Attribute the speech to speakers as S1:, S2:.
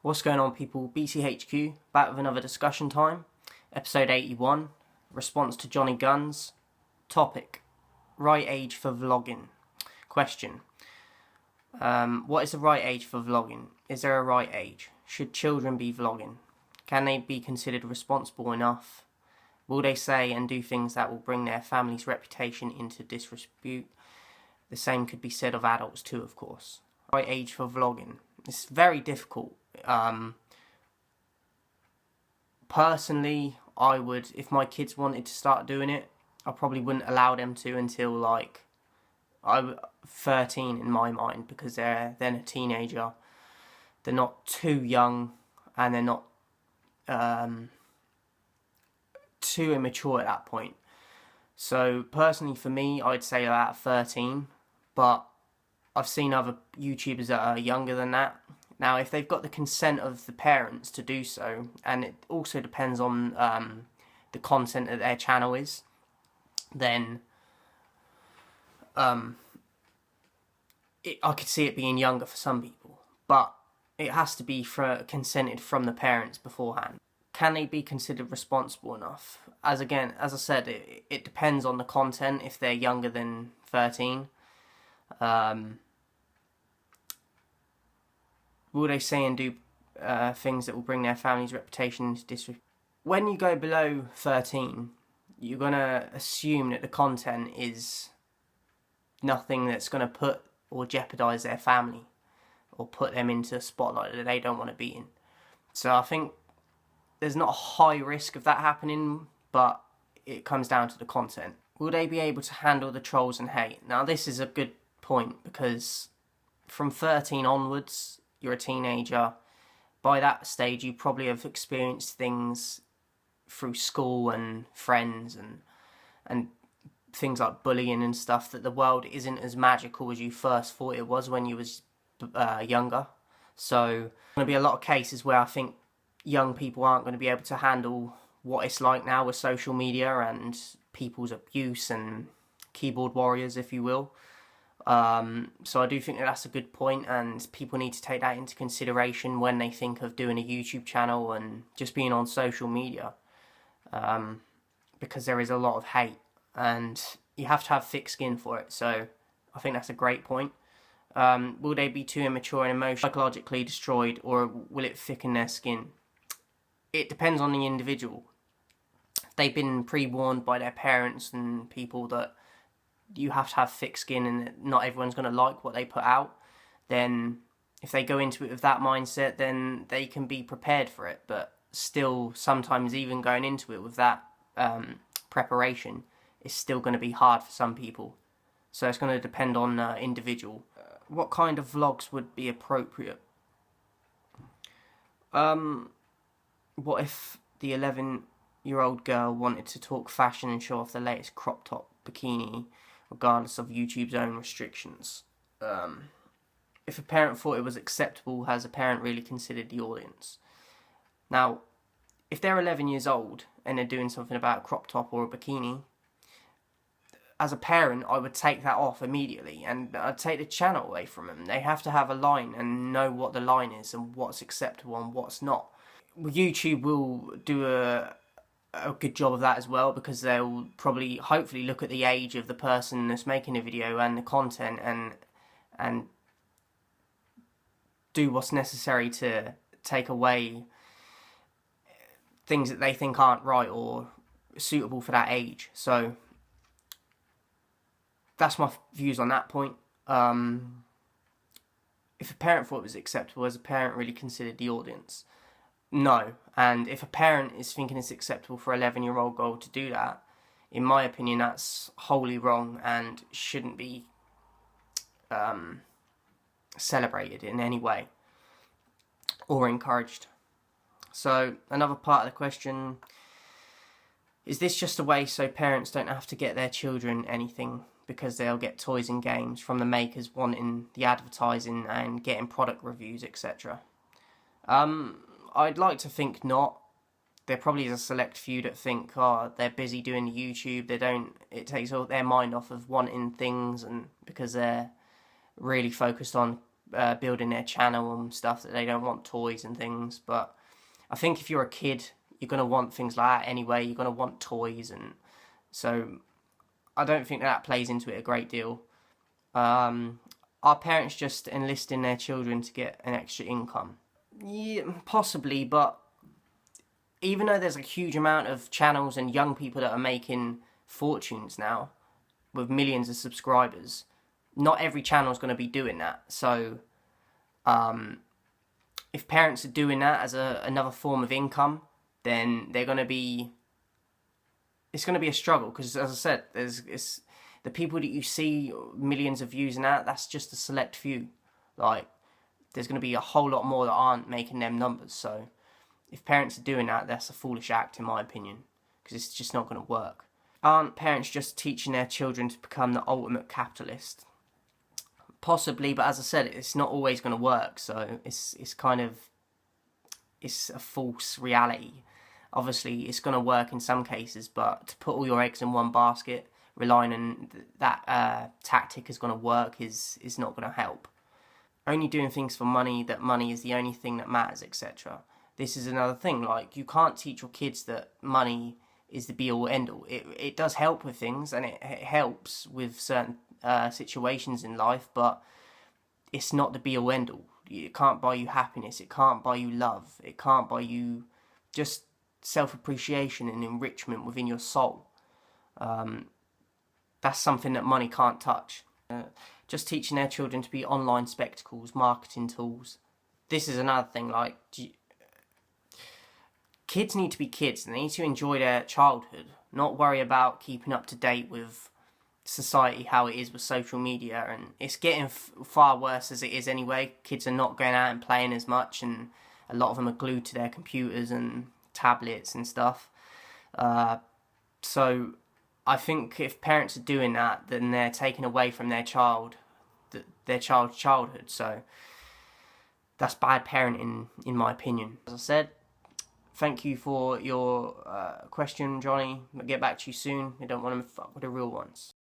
S1: What's going on, people? BCHQ, back with another discussion time. Episode 81, response to Johnny Gunz. Topic, right age for vlogging. Question, what is the right age for vlogging? Is there a right age? Should children be vlogging? Can they be considered responsible enough? Will they say and do things that will bring their family's reputation into disrepute? The same could be said of adults too, of course. Right age for vlogging. It's very difficult. Personally, I would, if my kids wanted to start doing it, I probably wouldn't allow them to until like 13 in my mind, because they're then a teenager. They're not too young and they're not too immature at that point. So personally for me, I'd say about 13, but I've seen other YouTubers that are younger than that. Now, if they've got the consent of the parents to do so, and it also depends on the content that their channel is, then I could see it being younger for some people. But it has to be consented from the parents beforehand. Can they be considered responsible enough? As I said, it depends on the content. If they're younger than 13, will they say and do things that will bring their family's reputation into disrepute? When you go below 13, you're going to assume that the content is nothing that's going to put or jeopardise their family or put them into a spotlight that they don't want to be in. So I think there's not a high risk of that happening, but it comes down to the content. Will they be able to handle the trolls and hate? Now, this is a good point, because from 13 onwards, you're a teenager. By that stage, you probably have experienced things through school and friends and things like bullying and stuff, that the world isn't as magical as you first thought it was when you was younger. So there's going to be a lot of cases where I think young people aren't going to be able to handle what it's like now with social media and people's abuse and keyboard warriors, if you will. So I do think that that's a good point, and people need to take that into consideration when they think of doing a YouTube channel and just being on social media, because there is a lot of hate and you have to have thick skin for it. So I think that's a great point. Will they be too immature and emotionally, psychologically destroyed, or will it thicken their skin? It depends on the individual. If they've been pre-warned by their parents and people that you have to have thick skin and not everyone's going to like what they put out, then if they go into it with that mindset, then they can be prepared for it. But still, sometimes even going into it with that preparation is still going to be hard for some people. So it's going to depend on individual. What kind of vlogs would be appropriate? What if the 11-year-old girl wanted to talk fashion and show off the latest crop top bikini, regardless of YouTube's own restrictions? If a parent thought it was acceptable, has a parent really considered the audience? Now, if they're 11 years old and they're doing something about a crop top or a bikini, as a parent, I would take that off immediately and I'd take the channel away from them. They have to have a line and know what the line is and what's acceptable and what's not. YouTube will do a good job of that as well, because they'll probably, hopefully, look at the age of the person that's making the video and the content and do what's necessary to take away things that they think aren't right or suitable for that age. So that's my views on that point. If a parent thought it was acceptable, has a parent really considered the audience? No. And if a parent is thinking it's acceptable for an 11-year-old girl to do that, in my opinion, that's wholly wrong and shouldn't be celebrated in any way or encouraged. So another part of the question, is this just a way so parents don't have to get their children anything, because they'll get toys and games from the makers wanting the advertising and getting product reviews, etc.? I'd like to think not. There probably is a select few that think, oh, they're busy doing the YouTube, it takes all their mind off of wanting things, and because they're really focused on building their channel and stuff, that they don't want toys and things. But I think if you're a kid, you're going to want things like that anyway. You're going to want toys, and so I don't think that plays into it a great deal. Are parents just enlisting their children to get an extra income? Yeah, possibly, but even though there's a huge amount of channels and young people that are making fortunes now with millions of subscribers, not every channel is going to be doing that. So if parents are doing that as another form of income, then it's going to be a struggle, because as I said, it's the people that you see millions of views and that's just a select few. Like, there's going to be a whole lot more that aren't making them numbers. So if parents are doing that, that's a foolish act in my opinion, because it's just not going to work. Aren't parents just teaching their children to become the ultimate capitalist? Possibly, but as I said, it's not always going to work. So it's a false reality. Obviously, it's going to work in some cases, but to put all your eggs in one basket, relying on that tactic is going to work, is not going to help. Only doing things for money, that money is the only thing that matters, etc. This is another thing. Like, you can't teach your kids that money is the be-all, end-all. It does help with things, and it helps with certain situations in life, but it's not the be-all, end-all. It can't buy you happiness. It can't buy you love. It can't buy you just self-appreciation and enrichment within your soul. That's something that money can't touch. Just teaching their children to be online spectacles, marketing tools. This is another thing. Like, kids need to be kids, and they need to enjoy their childhood, not worry about keeping up to date with society, how it is with social media. And it's getting far worse as it is anyway. Kids are not going out and playing as much, and a lot of them are glued to their computers and tablets and stuff. So I think if parents are doing that, then they're taking away from their child's childhood. So that's bad parenting, in my opinion. As I said, thank you for your question, Johnny. I'll get back to you soon. I don't want to fuck with the real ones.